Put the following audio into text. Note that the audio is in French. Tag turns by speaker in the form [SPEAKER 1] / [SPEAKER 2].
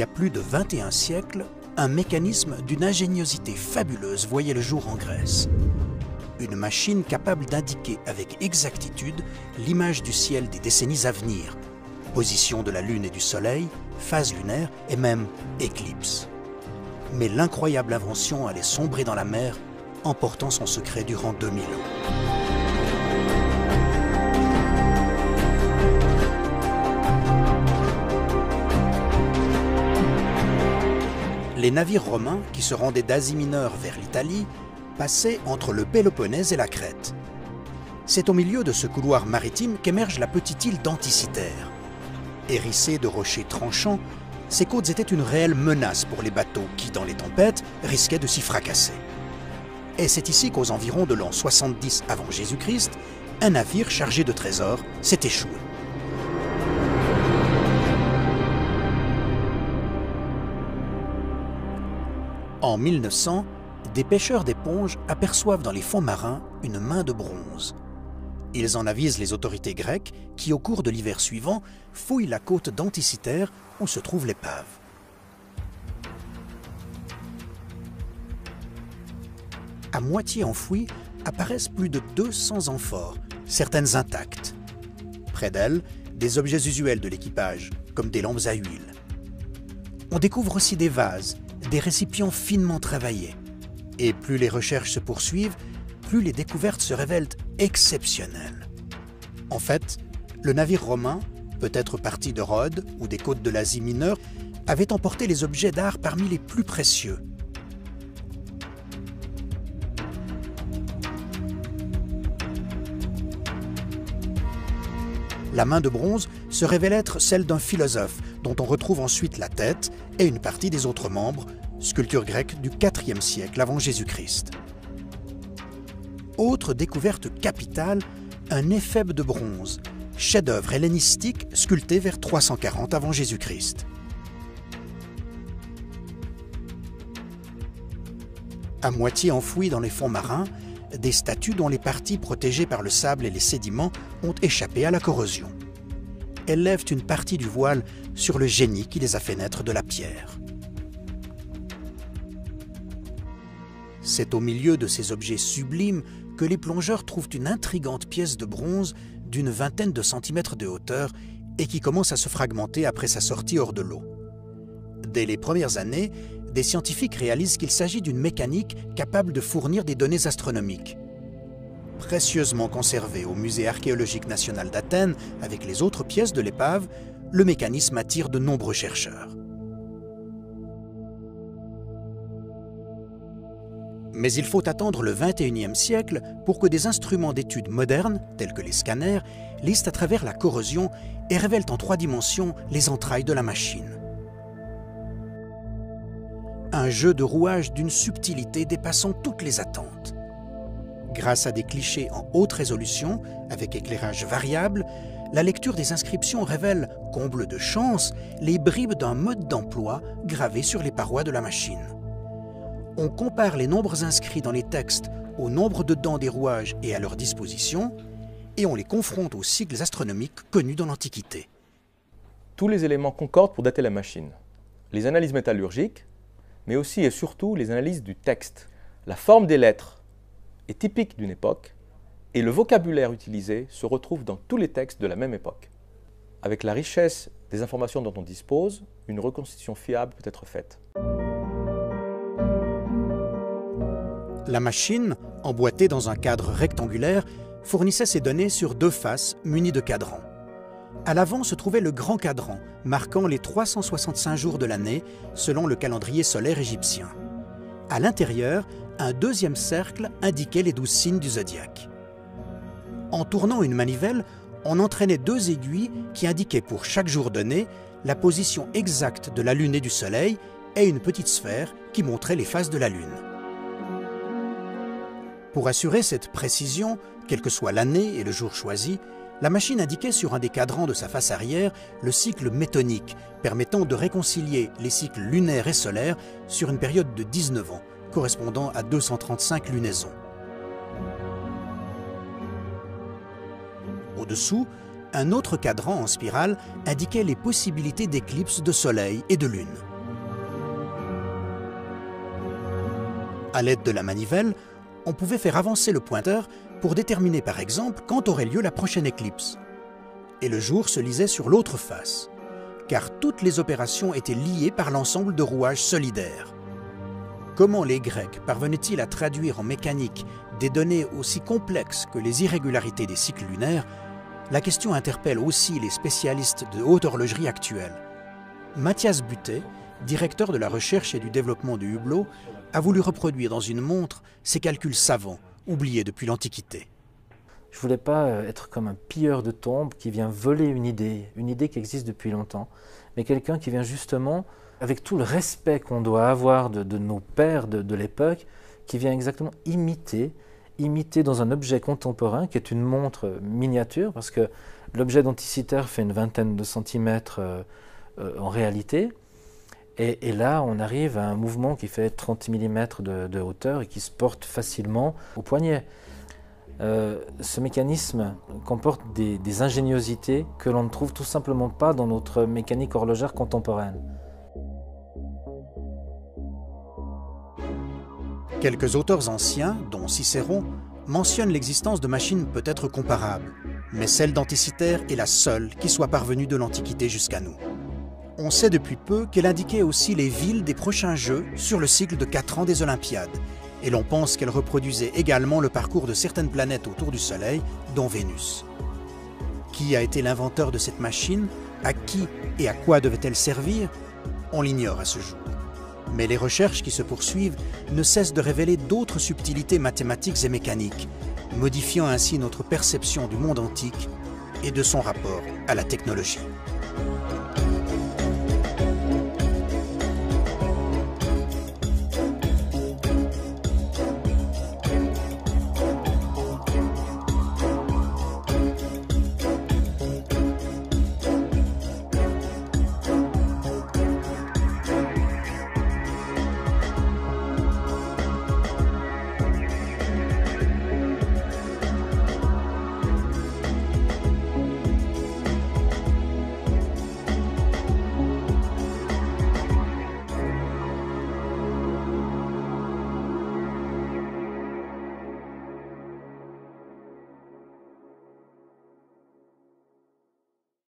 [SPEAKER 1] y a plus de 21 siècles, un mécanisme d'une ingéniosité fabuleuse voyait le jour en Grèce. Une machine capable d'indiquer avec exactitude l'image du ciel des décennies à venir, position de la Lune et du Soleil, phase lunaire et même éclipse. Mais l'incroyable invention allait sombrer dans la mer, emportant son secret durant 2000 ans. Les navires romains qui se rendaient d'Asie mineure vers l'Italie passaient entre le Péloponnèse et la Crète. C'est au milieu de ce couloir maritime qu'émerge la petite île d'Anticythère. Hérissée de rochers tranchants, ces côtes étaient une réelle menace pour les bateaux qui, dans les tempêtes, risquaient de s'y fracasser. Et c'est ici qu'aux environs de l'an 70 avant Jésus-Christ, un navire chargé de trésors s'est échoué. En 1900, des pêcheurs d'éponges aperçoivent dans les fonds marins une main de bronze. Ils en avisent les autorités grecques qui, au cours de l'hiver suivant, fouillent la côte d'Anticythère où se trouve l'épave. À moitié enfouies apparaissent plus de 200 amphores, certaines intactes. Près d'elles, des objets usuels de l'équipage, comme des lampes à huile. On découvre aussi des vases, des récipients finement travaillés. Et plus les recherches se poursuivent, plus les découvertes se révèlent exceptionnelles. En fait, le navire romain, peut-être parti de Rhodes ou des côtes de l'Asie mineure, avait emporté les objets d'art parmi les plus précieux. La main de bronze se révèle être celle d'un philosophe, dont on retrouve ensuite la tête et une partie des autres membres, sculpture grecque du IVe siècle avant Jésus-Christ. Autre découverte capitale, un éphèbe de bronze, chef-d'œuvre hellénistique sculpté vers 340 avant Jésus-Christ. À moitié enfouies dans les fonds marins, des statues dont les parties protégées par le sable et les sédiments ont échappé à la corrosion. Elles lèvent une partie du voile sur le génie qui les a fait naître de la pierre. C'est au milieu de ces objets sublimes que les plongeurs trouvent une intrigante pièce de bronze d'une vingtaine de centimètres de hauteur et qui commence à se fragmenter après sa sortie hors de l'eau. Dès les premières années, des scientifiques réalisent qu'il s'agit d'une mécanique capable de fournir des données astronomiques. Précieusement conservé au Musée archéologique national d'Athènes avec les autres pièces de l'épave, le mécanisme attire de nombreux chercheurs. Mais il faut attendre le XXIe siècle pour que des instruments d'étude modernes, tels que les scanners, lisent à travers la corrosion et révèlent en 3 dimensions les entrailles de la machine. Un jeu de rouage d'une subtilité dépassant toutes les attentes. Grâce à des clichés en haute résolution, avec éclairage variable, la lecture des inscriptions révèle, comble de chance, les bribes d'un mode d'emploi gravé sur les parois de la machine. On compare les nombres inscrits dans les textes au nombre de dents des rouages et à leur disposition, et on les confronte aux cycles astronomiques connus dans l'Antiquité.
[SPEAKER 2] Tous les éléments concordent pour dater la machine. Les analyses métallurgiques, mais aussi et surtout les analyses du texte. La forme des lettres est typique d'une époque, et le vocabulaire utilisé se retrouve dans tous les textes de la même époque. Avec la richesse des informations dont on dispose, une reconstitution fiable peut être faite.
[SPEAKER 1] La machine, emboîtée dans un cadre rectangulaire, fournissait ses données sur 2 faces munies de cadrans. À l'avant se trouvait le grand cadran, marquant les 365 jours de l'année, selon le calendrier solaire égyptien. À l'intérieur, un 2e cercle indiquait les 12 signes du zodiaque. En tournant une manivelle, on entraînait 2 aiguilles qui indiquaient pour chaque jour donné la position exacte de la Lune et du Soleil et une petite sphère qui montrait les phases de la Lune. Pour assurer cette précision, quelle que soit l'année et le jour choisi, la machine indiquait sur un des cadrans de sa face arrière le cycle métonique, permettant de réconcilier les cycles lunaires et solaires sur une période de 19 ans, correspondant à 235 lunaisons. Au-dessous, un autre cadran en spirale indiquait les possibilités d'éclipses de soleil et de lune. À l'aide de la manivelle, on pouvait faire avancer le pointeur pour déterminer par exemple quand aurait lieu la prochaine éclipse. Et le jour se lisait sur l'autre face, car toutes les opérations étaient liées par l'ensemble de rouages solidaires. Comment les Grecs parvenaient-ils à traduire en mécanique des données aussi complexes que les irrégularités des cycles lunaires? La question interpelle aussi les spécialistes de haute horlogerie actuelle. Mathias Buttet, directeur de la recherche et du développement du Hublot, a voulu reproduire dans une montre ces calculs savants, oubliés depuis l'Antiquité.
[SPEAKER 3] Je ne voulais pas être comme un pilleur de tombes qui vient voler une idée qui existe depuis longtemps, mais quelqu'un qui vient justement, avec tout le respect qu'on doit avoir de nos pères de l'époque, qui vient exactement imiter dans un objet contemporain, qui est une montre miniature, parce que l'objet denticitaire fait une vingtaine de centimètres en réalité, et là on arrive à un mouvement qui fait 30 mm de hauteur et qui se porte facilement au poignet. Ce mécanisme comporte des ingéniosités que l'on ne trouve tout simplement pas dans notre mécanique horlogère contemporaine.
[SPEAKER 1] Quelques auteurs anciens, dont Cicéron, mentionnent l'existence de machines peut-être comparables, mais celle d'Anticiter est la seule qui soit parvenue de l'Antiquité jusqu'à nous. On sait depuis peu qu'elle indiquait aussi les villes des prochains Jeux sur le cycle de 4 ans des Olympiades, et l'on pense qu'elle reproduisait également le parcours de certaines planètes autour du Soleil, dont Vénus. Qui a été l'inventeur de cette machine? À qui et à quoi devait-elle servir? On l'ignore à ce jour. Mais les recherches qui se poursuivent ne cessent de révéler d'autres subtilités mathématiques et mécaniques, modifiant ainsi notre perception du monde antique et de son rapport à la technologie.